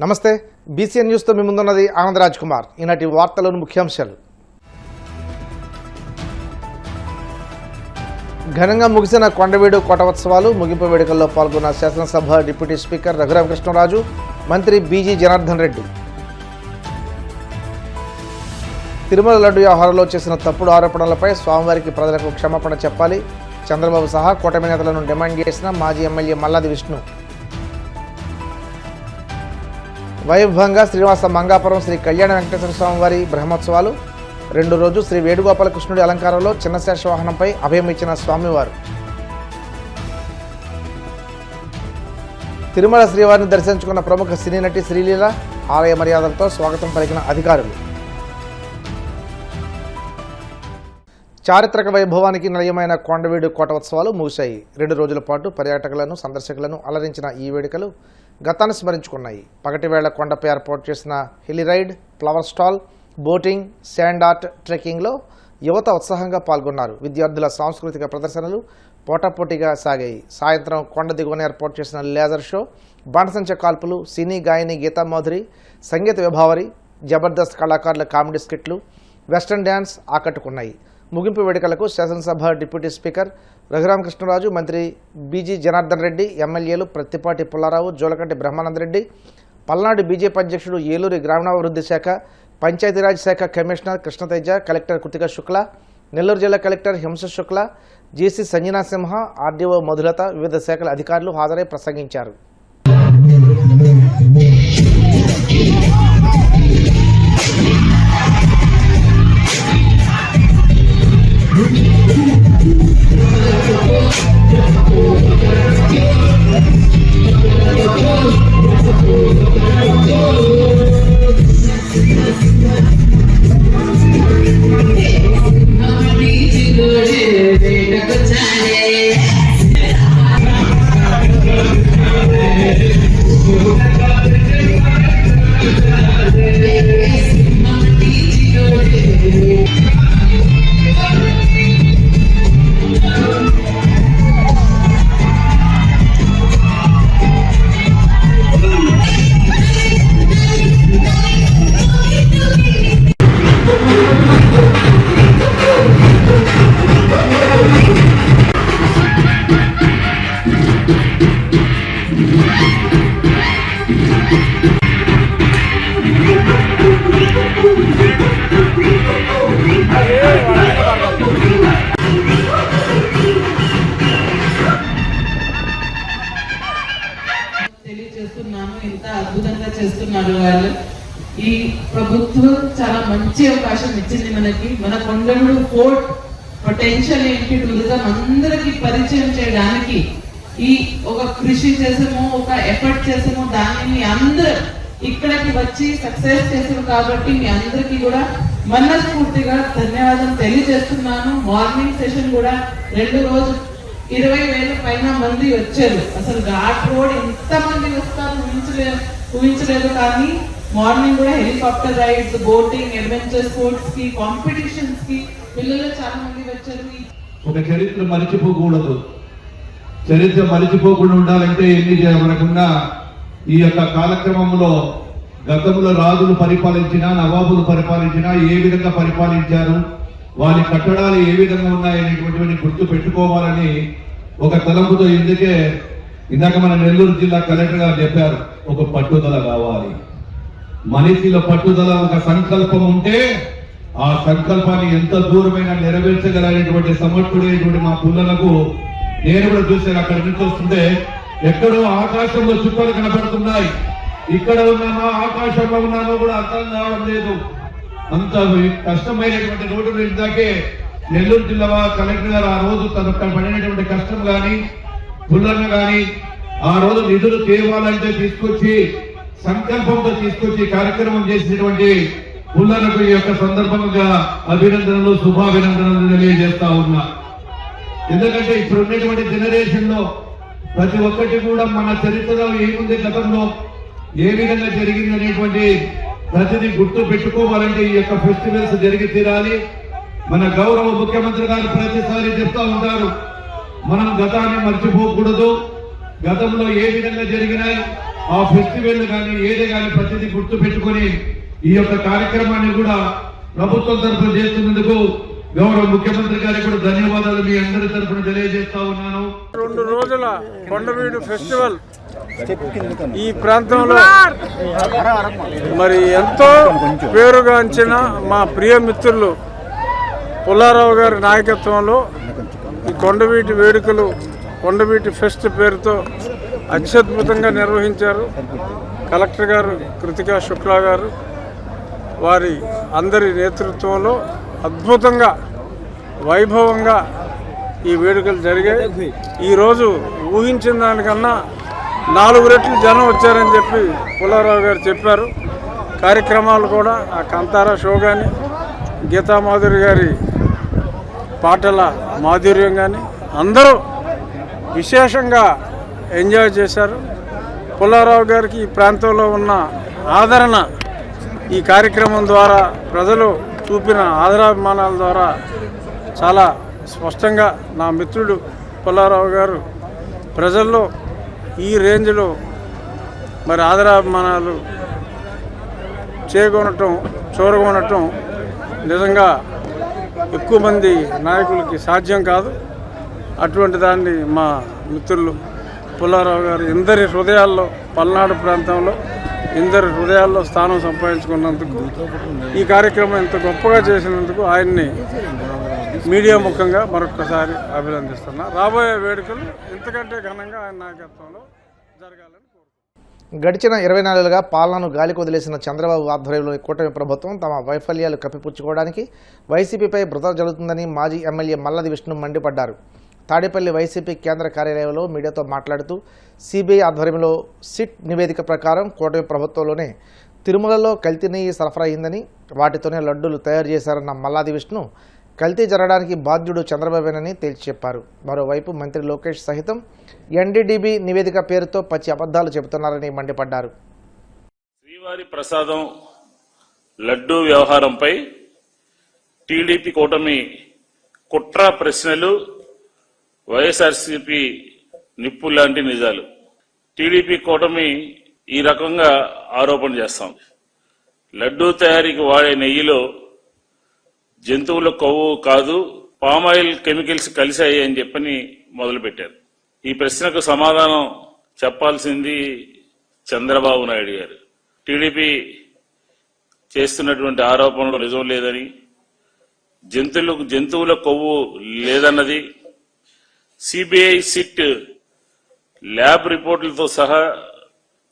నమస్తే బీసీఎన్ న్యూస్తో మీ ముందున్నది ఆనందరాజ్ కుమార్. ఈనాటి వార్తలోని ముఖ్యాంశాలు. ఘనంగా ముగిసిన కొండవీడు కోటోత్సవాలు. ముగింపు వేడుకల్లో పాల్గొన్న శాసనసభ డిప్యూటీ స్పీకర్ రఘురామకృష్ణరాజు, మంత్రి బీజీ జనార్దన్ రెడ్డి. తిరుమల లడ్డు వ్యవహారంలో చేసిన తప్పుడు ఆరోపణలపై స్వామివారికి ప్రజలకు క్షమాపణ చెప్పాలి. చంద్రబాబు సహా కూటమి నేతలను డిమాండ్ చేసిన మాజీ ఎమ్మెల్యే మల్లాది విష్ణు. వైభవంగా శ్రీనివాస మంగాపురం శ్రీ కళ్యాణ వెంకటేశ్వర స్వామివారి బ్రహ్మోత్సవాలు. 2 రోజు శ్రీ వేణుగోపాలకృష్ణుడి అలంకారంలో చిన్నశేష వాహనంపై అభయం ఇచ్చిన స్వామివారు. తిరుమల శ్రీవారిని దర్శించుకున్న ప్రముఖ సినీ నటి శ్రీలీల ఆలయ మర్యాదలతో స్వాగతం పలికిన అధికారులు. చారిత్రక వైభవానికి నిలయమైన కొండవీడు కోటోత్సవాలు ముగిశాయి. 2 రోజుల పాటు పర్యాటకులను సందర్శకులను అలరించిన ఈ వేడుకలు గతాన్ని స్మరించుకున్నాయి. పగటివేళ కొండపై ఏర్పాటు చేసిన hill ride, flower stall, boating, sand art, ట్రెక్కింగ్లో యువత ఉత్సాహంగా పాల్గొన్నారు. విద్యార్థుల సాంస్కృతిక ప్రదర్శనలు పోటాపోటీగా సాగాయి. సాయంత్రం కొండ దిగువన ఏర్పాటు చేసిన లేజర్ షో, బాణసంచ కాల్పులు, సినీ గాయని గీతామాధురి, సంగీత విభావరి, జబర్దస్త్ కళాకారుల కామెడీ స్కిట్లు, వెస్టర్న్ డ్యాన్స్ ఆకట్టుకున్నాయి. ముగింపు వేడుకలకు శాసనసభ డిప్యూటీ స్పీకర్ రఘురామకృష్ణరాజు, మంత్రి బీజీ జనార్దన్ రెడ్డి, ఎమ్మెల్యేలు ప్రత్తిపాటి పుల్లారావు, జోలకంటి బ్రహ్మానందరెడ్డి, పల్నాడు బీజేపీ అధ్యక్షుడు, ఏలూరు గ్రామీణాభివృద్ధి శాఖ, పంచాయతీరాజ్ శాఖ కమిషనర్ కృష్ణతేజ, కలెక్టర్ కృతిక శుక్ల, నెల్లూరు జిల్లా కలెక్టర్ హింస శుక్ల, జేసీ సంజనా సింహ, ఆర్డీఓ మధులత, వివిధ శాఖల అధికారులు హాజరై ప్రసంగించారు. ఇంత అద్భుతంగా చేస్తున్నారు వాళ్ళు. ఈ ప్రభుత్వం చాలా మంచి అవకాశం ఇచ్చింది మనకి. మన కొండవీడు ఫోర్ట్ పొటెన్షియల్ ఏంటి, టూరిజం అందరికి పరిచయం చేయడానికి ఈ ఒక కృషి చేసాము, ఒక ఎఫర్ట్ చేసాము. దాన్ని మీ అందరూ ఇక్కడికి వచ్చి సక్సెస్ చేసాము కాబట్టి మీ అందరికి కూడా మనస్ఫూర్తిగా ధన్యవాదం తెలియజేస్తున్నాను. మార్నింగ్ సెషన్ కూడా 2 రోజు 20,000 పైన మంది వచ్చారు. అసలు ఘాట్ రోడ్ ఎంత మంది వస్తారు ఊహించలేదు. కానీ మార్నింగ్ కూడా helicopter rides, boating, adventure sports కి, కాంపిటీషన్స్ కి పిల్లలు చాలా మంది వచ్చారు. ఒక చరిత్ర మరిచిపోకూడదు. చరిత్ర మరిచిపోకుండా ఉండాలంటే ఎన్ని మనకున్న ఈ యొక్క కాలక్రమంలో గతంలో రాజులు పరిపాలించినా, నవాబులు పరిపాలించినా ఏ విధంగా పరిపాలించారు, వారి కట్టడాలు ఏ విధంగా ఉన్నాయనేటువంటివన్నీ గుర్తు పెట్టుకోవాలని ఒక తలంపుతో ఇందాక మన నెల్లూరు జిల్లా కలెక్టర్ గారు చెప్పారు, ఒక పట్టుదల కావాలి. మనిషిలో పట్టుదల, ఒక సంకల్పం ఉంటే ఆ సంకల్పాన్ని ఎంత దూరమైనా నెరవేర్చగలనేటువంటి సమర్థుడైనటువంటి మా పుల్లలకు నేను కూడా చూశాను. అక్కడ నుంచి వస్తుంటే ఎక్కడో ఆకాశంలో చుక్కలు కనపడుతున్నాయి. ఇక్కడ ఉన్నామా ఆకాశంలో ఉన్నామో కూడా అర్థం కావడం లేదు. అంత కష్టమైనటువంటి రోడ్డు ఇందాకే నెల్లూరు జిల్లా కలెక్టర్ గారు ఆ రోజు తను పడినటువంటి కష్టం కానీ, పుల్లన్న కానీ ఆ రోజు నిధులు తేవాలంటే తీసుకొచ్చి సంకల్పంతో తీసుకొచ్చి కార్యక్రమం చేసినటువంటి పుల్లన్నకు ఈ యొక్క సందర్భంగా అభినందనలు, శుభాభినందనలు తెలియజేస్తా ఉన్నా. ఎందుకంటే ఇప్పుడు ఉన్నటువంటి జనరేషన్ లో ప్రతి ఒక్కటి కూడా మన చరిత్రలో ఏముంది, గతంలో ఏ విధంగా జరిగింది అనేటువంటి ప్రతిదీ గుర్తు పెట్టుకోవాలంటే ఈ యొక్క ఫెస్టివల్స్ జరిగి తీరాలి. మన గౌరవ ముఖ్యమంత్రి గారు ప్రతిసారి చెప్తా ఉంటారు, మనం గతాన్ని మర్చిపోకూడదు. గతంలో ఏ విధంగా జరిగినాయి, ఆ ఫెస్టివల్ కానీ ఏదే కానీ ప్రతిదీ గుర్తు పెట్టుకుని ఈ యొక్క కార్యక్రమాన్ని కూడా ప్రభుత్వం తరఫున చేస్తున్నందుకు గౌరవ ముఖ్యమంత్రి గారికి కూడా ధన్యవాదాలు మీ అందరి తరఫున తెలియజేస్తా ఉన్నాను. 2 రోజుల కొండవీడు ఫెస్టివల్ ఈ ప్రాంతంలో మరి ఎంతో పేరుగాంచిన మా ప్రియ మిత్రులు పుల్లారావు గారి నాయకత్వంలో ఈ కొండవీటి వేడుకలు కొండవీటి ఫెస్ట్ పేరుతో అత్యద్భుతంగా నిర్వహించారు. కలెక్టర్ గారు కృతికా శుక్లా గారు వారి అందరి నేతృత్వంలో అద్భుతంగా వైభవంగా ఈ వేడుకలు జరిగాయి. ఈరోజు ఊహించిన దానికన్నా 4 రెట్లు జనం వచ్చారని చెప్పి పుల్లారావు గారు చెప్పారు. కార్యక్రమాలు కూడా ఆ కంతారా షో కానీ గీతా మాధురి గారి పాటల మాధుర్యం కానీ అందరూ విశేషంగా ఎంజాయ్ చేశారు. పుల్లారావు గారికి ఈ ప్రాంతంలో ఉన్న ఆదరణ ఈ కార్యక్రమం ద్వారా ప్రజలు చూపిన ఆదరాభిమానాల ద్వారా చాలా స్పష్టంగా నా మిత్రుడు పుల్లారావు గారు ప్రజల్లో ఈ రేంజ్లో మరి ఆదరాభిమానాలు చూరగొనటం నిజంగా ఎక్కువ మంది నాయకులకి సాధ్యం కాదు. అటువంటి దాన్ని మా మిత్రులు పుల్లారావు గారు ఇందరి హృదయాల్లో పల్నాడు ప్రాంతంలో ఇందరి హృదయాల్లో స్థానం సంపాదించుకున్నందుకు ఈ కార్యక్రమం ఇంత గొప్పగా చేసినందుకు ఆయన్ని మీడియా ముఖంగా మరొకసారి అభినందిస్తున్నా. రాబోయే వేడుకలు ఇంతకంటే ఘనంగా ఆయన నాయకత్వంలో జరగాలని కోరుతున్నాను. గడిచిన 24 నెలలుగా పాలనను గాలికి వదిలేసిన చంద్రబాబు ఆధ్వర్యంలోని కూటమి ప్రభుత్వం తమ వైఫల్యాలు కప్పిపుచ్చుకోవడానికి వైసీపీపై బురద జల్లుతుందని మాజీ ఎమ్మెల్యే మల్లది విష్ణు మండిపడ్డారు. తాడేపల్లి వైసీపీ కేంద్ర కార్యాలయంలో మీడియాతో మాట్లాడుతూ సిబిఐ ఆధ్వర్యంలో సిట్ నివేదిక ప్రకారం కూటమి ప్రభుత్వంలోనే తిరుమలలో కల్తీ నెయ్యి సరఫరా అయిందని వాటితోనే లడ్డూలు తయారు చేశారన్న మల్లాది విష్ణు కల్తీ జరగడానికి బాధ్యుడు చంద్రబాబేనని తేల్చి చెప్పారు. మరోవైపు మంత్రి లోకేష్ సహితం ఎన్డీడీబీ నివేదిక పేరుతో పచ్చి అబద్ధాలు చెబుతున్నారని మండిపడ్డారు. శ్రీవారి ప్రసాదం లడ్డూ వ్యవహారంపై టీడీపీ కూటమి కుట్ర ప్రశ్నలు వైఎస్ఆర్సీపీ నిప్పు లాంటి నిజాలు. టీడీపీ కూటమి ఈ రకంగా ఆరోపణ చేస్తాం. లడ్డూ తయారీకి వాడే నెయ్యిలో జంతువుల కొవ్వు కాదు పామాయిల్ కెమికల్స్ కలిశాయి అని చెప్పని మొదలుపెట్టారు. ఈ ప్రశ్నకు సమాధానం చెప్పాల్సింది చంద్రబాబు నాయుడు గారు. టీడీపీ చేస్తున్నటువంటి ఆరోపణలు నిజం లేదని, జంతువుల కొవ్వు లేదన్నది సిబిఐ సిట్ ల్యాబ్ రిపోర్టులతో సహా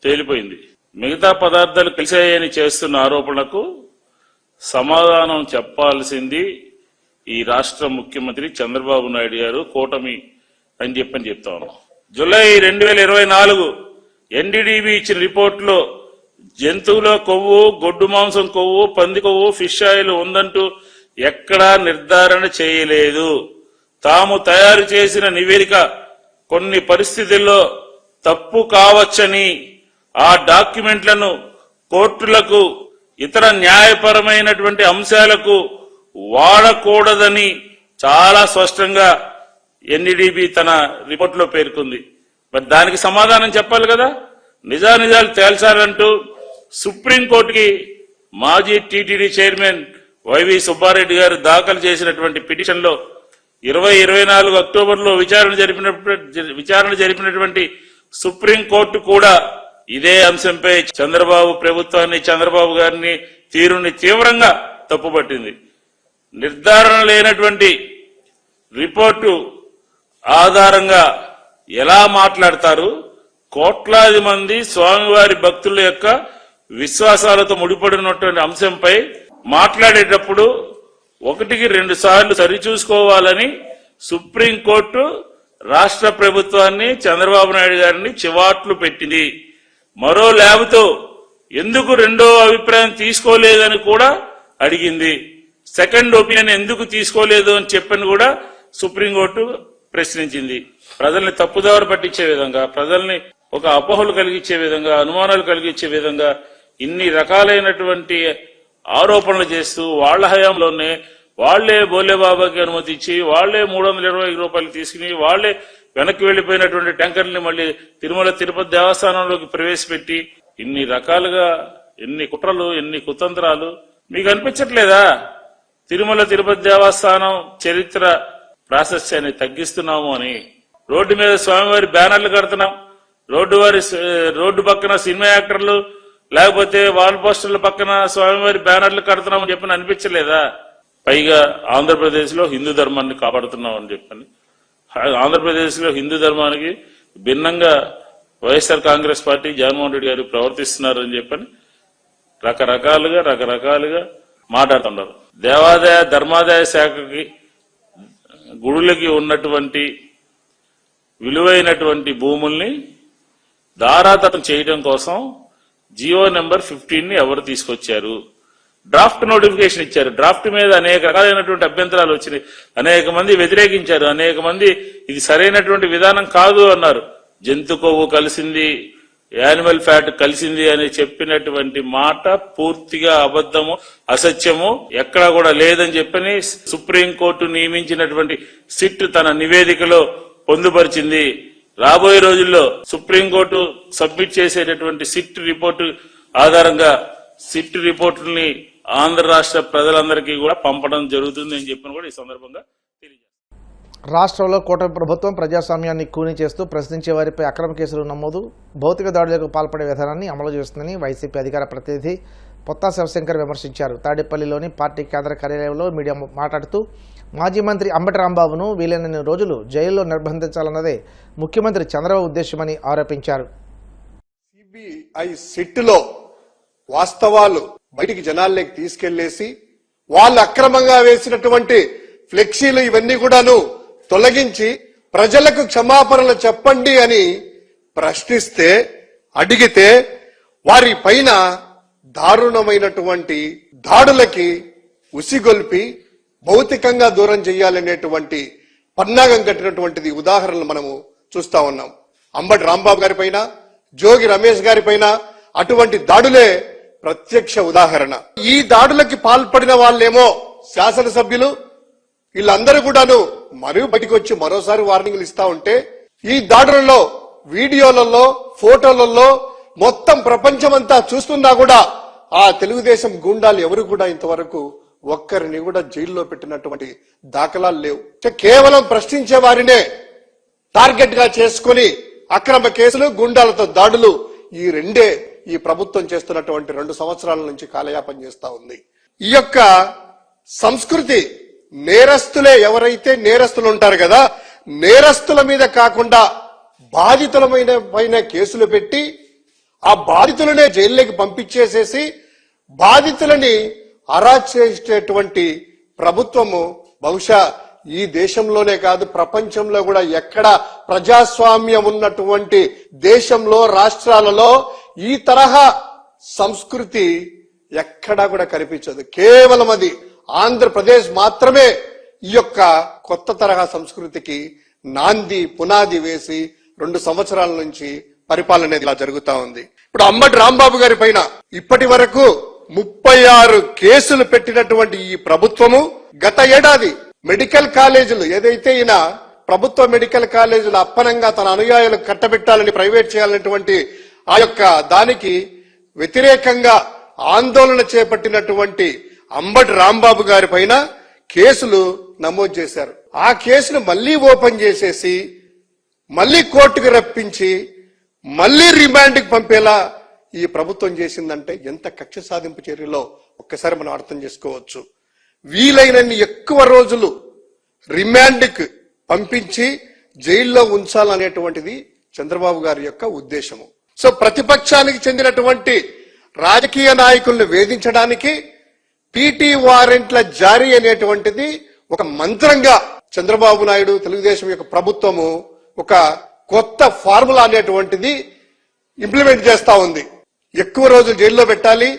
తేలిపోయింది. మిగతా పదార్థాలు కలిశాయని చేస్తున్న ఆరోపణలకు సమాధానం చెప్పాల్సింది ఈ రాష్ట్ర ముఖ్యమంత్రి చంద్రబాబు నాయుడు గారు, కూటమి అని చెప్తా ఉన్నాం. జూలై 2024 ఎన్డీడీబీ ఇచ్చిన రిపోర్టులో జంతువుల కొవ్వు, గొడ్డు మాంసం కొవ్వు, పంది కొవ్వు, ఫిష్ ఆయిల్ ఉందంటూ ఎక్కడా నిర్ధారణ చేయలేదు. తాము తయారు చేసిన నివేదిక కొన్ని పరిస్థితుల్లో తప్పు కావచ్చని ఆ డాక్యుమెంట్లను కోర్టులకు ఇతర న్యాయపరమైనటువంటి అంశాలకు వాడకూడదని చాలా స్పష్టంగా ఎన్డీడీబీ తన రిపోర్టులో పేర్కొంది. మరి దానికి సమాధానం చెప్పాలి కదా. నిజానిజాలు తేల్చాలంటూ సుప్రీంకోర్టుకి మాజీ టీటీడీ చైర్మన్ వైవి సుబ్బారెడ్డి గారు దాఖలు చేసినటువంటి పిటిషన్లో 2024 అక్టోబర్లో విచారణ జరిపినటువంటి సుప్రీంకోర్టు కూడా ఇదే అంశంపై చంద్రబాబు ప్రభుత్వాన్ని, చంద్రబాబు గారిని తీరుని తీవ్రంగా తప్పుపట్టింది. నిర్ధారణ లేనటువంటి రిపోర్టు ఆధారంగా ఎలా మాట్లాడతారు? కోట్లాది మంది స్వామివారి భక్తుల యొక్క విశ్వాసాలతో ముడిపడినటువంటి అంశంపై మాట్లాడేటప్పుడు 1-2 సార్లు సరిచూసుకోవాలని సుప్రీంకోర్టు రాష్ట్ర ప్రభుత్వాన్ని, చంద్రబాబు నాయుడు గారిని చివాట్లు పెట్టింది. మరో ల్యాబ్తో ఎందుకు రెండో అభిప్రాయం తీసుకోలేదని కూడా అడిగింది. సెకండ్ ఒపీనియన్ ఎందుకు తీసుకోలేదు అని చెప్పని కూడా సుప్రీంకోర్టు ప్రశ్నించింది. ప్రజల్ని తప్పుదారి పట్టించే విధంగా, ప్రజల్ని ఒక అపోహలు కలిగించే విధంగా, అనుమానాలు కలిగించే విధంగా ఇన్ని రకాలైనటువంటి ఆరోపణలు చేస్తూ వాళ్ల హయాంలోనే వాళ్లే బోలేబాబాకి అనుమతి ఇచ్చి, వాళ్లే 320 రూపాయలు తీసుకుని, వాళ్లే వెనక్కి వెళ్లిపోయినటువంటి ట్యాంకర్ని మళ్ళీ తిరుమల తిరుపతి దేవస్థానంలోకి ప్రవేశపెట్టి ఇన్ని రకాలుగా ఎన్ని కుట్రలు ఎన్ని కుతంత్రాలు మీకు అనిపించట్లేదా? తిరుమల తిరుపతి దేవస్థానం చరిత్ర ప్రాశస్యాన్ని తగ్గిస్తున్నాము అని రోడ్డు మీద స్వామివారి బ్యానర్లు కడుతున్నాం, రోడ్డు పక్కన సినిమా యాక్టర్లు లేకపోతే వాల్ పోస్టర్ల పక్కన స్వామివారి బ్యానర్లు కడుతున్నాం అని చెప్పని అనిపించలేదా? పైగా ఆంధ్రప్రదేశ్ లో హిందూ ధర్మాన్ని కాపాడుతున్నాం అని చెప్పని, ఆంధ్రప్రదేశ్ లో హిందూ ధర్మానికి భిన్నంగా వైఎస్ఆర్ కాంగ్రెస్ పార్టీ జగన్మోహన్ రెడ్డి గారు ప్రవర్తిస్తున్నారు అని చెప్పని రకరకాలుగా మాట్లాడుతున్నారు. దేవాదాయ ధర్మాదాయ శాఖకి గుడులకి ఉన్నటువంటి విలువైనటువంటి భూముల్ని దారాదత్తం చేయడం కోసం జియో నెంబర్ 15ని ఎవరు తీసుకొచ్చారు? డ్రాఫ్ట్ నోటిఫికేషన్ ఇచ్చారు. డ్రాఫ్ట్ మీద అనేక రకాలైనటువంటి అభ్యంతరాలు వచ్చినాయి, అనేక మంది వ్యతిరేకించారు, అనేక మంది ఇది సరైనటువంటి విధానం కాదు అన్నారు. జంతు కొవ్వు కలిసింది, యానిమల్ ఫ్యాట్ కలిసింది అని చెప్పినటువంటి మాట పూర్తిగా అబద్ధము, అసత్యము, ఎక్కడా కూడా లేదని చెప్పని సుప్రీంకోర్టు నియమించినటువంటి సిట్ తన నివేదికలో పొందుపరిచింది. రాబోయే రోజుల్లో సుప్రీంకోర్టు సబ్మిట్ చేసేటటువంటి సిట్ రిపోర్టు ఆధారంగా సిట్ రిపోర్టుల్ని ఆంధ్ర రాష్ట్ర ప్రజలందరికీ కూడా పంపడం జరుగుతుంది అని చెప్పని కూడా ఈ సందర్భంగా తెలియజేస్తారు. రాష్ట్రంలో కూటమి ప్రభుత్వం ప్రజాస్వామ్యాన్ని కూని చేస్తూ ప్రశ్నించే వారిపై అక్రమ కేసులు నమోదు, భౌతిక దాడులకు పాల్పడే విధానాన్ని అమలు చేస్తుందని వైసీపీ అధికార ప్రతినిధి పొత్తా శివశంకర్ విమర్శించారు. తాడేపల్లిలోని పార్టీ కేంద్ర కార్యాలయంలో మీడియా మాట్లాడుతూ మాజీ మంత్రి అంబటి రాంబాబును వీలైనన్ని రోజులు జైల్లో నిర్బంధించాలన్నదే ముఖ్యమంత్రి చంద్రబాబు ఉద్దేశమని ఆరోపించారు. సిబిఐ సిట్లో వాస్తవాలు బయటికి జనాల్లోకి తీసుకెళ్లేసి వాళ్ళు అక్రమంగా వేసినటువంటి ఫ్లెక్సీలు ఇవన్నీ కూడాను తొలగించి ప్రజలకు క్షమాపణలు చెప్పండి అని ప్రశ్నిస్తే, అడిగితే వారి పైన దారుణమైనటువంటి దాడులకి ఉసిగొల్పి భౌతికంగా దూరం చేయాలనేటువంటి పన్నాగం కట్టినటువంటిది ఉదాహరణలు మనము చూస్తా ఉన్నాం. అంబటి రాంబాబు గారి పైన, జోగి రమేష్ గారి పైన అటువంటి దాడులే ప్రత్యక్ష ఉదాహరణ. ఈ దాడులకి పాల్పడిన వాళ్ళేమో శాసనసభ్యులు, వీళ్ళందరూ కూడాను మరియు బయటకు వచ్చి మరోసారి వార్నింగ్లు ఇస్తా ఉంటే, ఈ దాడులలో వీడియోలలో ఫోటోలలో మొత్తం ప్రపంచమంతా చూస్తున్నా కూడా ఆ తెలుగుదేశం గూండాలు ఎవరు కూడా ఇంతవరకు ఒక్కరిని కూడా జైల్లో పెట్టినటువంటి దాఖలాలు లేవు. కేవలం ప్రశ్నించే వారినే టార్గెట్ గా చేసుకుని అక్రమ కేసులు, గుండాలతో దాడులు, ఈ రెండే ఈ ప్రభుత్వం చేస్తున్నటువంటి 2 సంవత్సరాల నుంచి కాలయాపన చేస్తా ఉంది. ఈ యొక్క సంస్కృతి నేరస్తులే ఎవరైతే నేరస్తులు ఉంటారు కదా, నేరస్తుల మీద కాకుండా బాధితుల పైన కేసులు పెట్టి ఆ బాధితులనే జైల్లోకి పంపించేసేసి బాధితులని అరెస్ట్ చేసేటువంటి ప్రభుత్వము బహుశా ఈ దేశంలోనే కాదు ప్రపంచంలో కూడా ఎక్కడ ప్రజాస్వామ్యం ఉన్నటువంటి దేశంలో, రాష్ట్రాలలో ఈ తరహా సంస్కృతి ఎక్కడా కూడా కనిపించదు. కేవలం అది ఆంధ్రప్రదేశ్ మాత్రమే ఈ యొక్క కొత్త తరహా సంస్కృతికి నాంది పునాది వేసి 2 సంవత్సరాల నుంచి పరిపాలన ఇలా జరుగుతా ఉంది. ఇప్పుడు అంబటి రాంబాబు గారి పైన ఇప్పటి వరకు 36 కేసులు పెట్టినటువంటి ఈ ప్రభుత్వము గత ఏడాది మెడికల్ కాలేజీలు ఏదైతే ఈయన ప్రభుత్వ మెడికల్ కాలేజీలు అప్పనంగా తన అనుయాయులకు కట్టబెట్టాలని ప్రైవేట్ చేయాలనేటువంటి ఆ యొక్క దానికి వ్యతిరేకంగా ఆందోళన చేపట్టినటువంటి అంబటి రాంబాబు గారి పైన కేసులు నమోదు చేశారు. ఆ కేసును మళ్లీ ఓపెన్ చేసేసి మళ్లీ కోర్టుకు రప్పించి మళ్లీ రిమాండ్కి పంపేలా ఈ ప్రభుత్వం చేసిందంటే ఎంత కక్ష సాధింపు చర్యలో ఒక్కసారి మనం అర్థం చేసుకోవచ్చు. వీలైనన్ని ఎక్కువ రోజులు రిమాండ్కి పంపించి జైల్లో ఉంచాలనేటువంటిది చంద్రబాబు గారి యొక్క ఉద్దేశము. సో ప్రతిపక్షానికి చెందినటువంటి రాజకీయ నాయకులను వేధించడానికి పీటీ వారెంట్ల జారీ అనేటువంటిది ఒక మంత్రంగా చంద్రబాబు నాయుడు తెలుగుదేశం యొక్క ప్రభుత్వము ఒక కొత్త ఫార్ములా అనేటువంటిది ఇంప్లిమెంట్ చేస్తా ఉంది. ఎక్కువ రోజులు జైల్లో పెట్టాలి,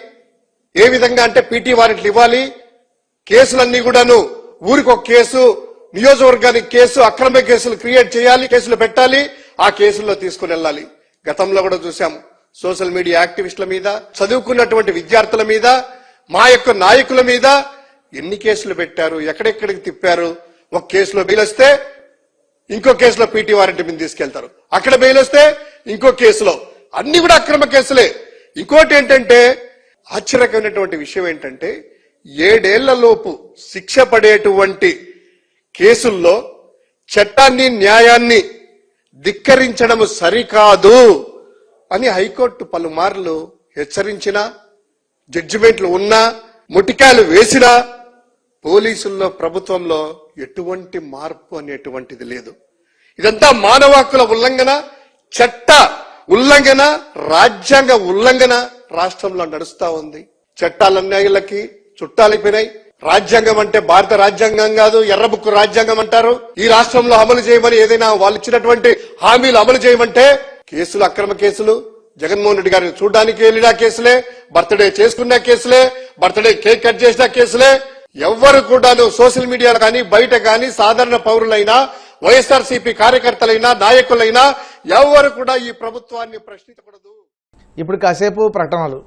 ఏ విధంగా అంటే పీటీ వారెంట్లు ఇవ్వాలి, కేసులన్నీ కూడాను ఊరికి ఒక కేసు, నియోజకవర్గానికి కేసు, అక్రమ కేసులు క్రియేట్ చేయాలి, కేసులు పెట్టాలి, ఆ కేసుల్లో తీసుకుని వెళ్ళాలి. గతంలో కూడా చూసాం సోషల్ మీడియా యాక్టివిస్టుల మీద, చదువుకున్నటువంటి విద్యార్థుల మీద, మా యొక్క నాయకుల మీద ఎన్ని కేసులు పెట్టారు, ఎక్కడెక్కడికి తిప్పారు. ఒక కేసులో బెయిల్ వస్తే ఇంకో కేసులో పీటీ వారెంట్ మీద తీసుకెళ్తారు. అక్కడ బెయిల్ వస్తే ఇంకో కేసులో, అన్ని కూడా అక్రమ కేసులే. ఇంకోటి ఏంటంటే ఆశ్చర్యకరమైనటువంటి విషయం ఏంటంటే 7 ఏళ్ల లోపు శిక్ష పడేటువంటి కేసుల్లో చట్టాన్ని న్యాయాన్ని ధిక్కరించడం సరికాదు అని హైకోర్టు పలుమార్లు హెచ్చరించినా, జడ్జిమెంట్లు ఉన్నా, ముటికాయలు వేసినా పోలీసుల్లో ప్రభుత్వంలో ఎటువంటి మార్పు అనేటువంటిది లేదు. ఇదంతా మానవ హక్కుల ఉల్లంఘన, చట్ట ఉల్లంఘన, రాజ్యాంగ ఉల్లంఘన రాష్ట్రంలో నడుస్తా ఉంది. చట్టాలన్యాయులకి చుట్టాలైపోయినాయి. రాజ్యాంగం అంటే భారత రాజ్యాంగం కాదు, ఎర్రబుక్కు రాజ్యాంగం అంటారు. ఈ రాష్ట్రంలో అమలు చేయమని ఏదైనా వాళ్ళు ఇచ్చినటువంటి హామీలు అమలు చేయమంటే కేసులు అక్రమ కేసులు. జగన్మోహన్ రెడ్డి గారిని చూడడానికి వెళ్ళిన కేసులే, బర్త్డే చేసుకున్న కేసులే, బర్త్డే కేక్ కట్ చేసిన కేసులే. ఎవ్వరు కూడాను సోషల్ మీడియాలో కానీ బయట కానీ సాధారణ పౌరులైనా, వైఎస్ఆర్సీపీ కార్యకర్తలైనా, నాయకులైనా ఎవ్వరు కూడా ఈ ప్రభుత్వాన్ని ప్రశ్నించకూడదు. ఇప్పుడు కాసేపు ప్రకటనలు.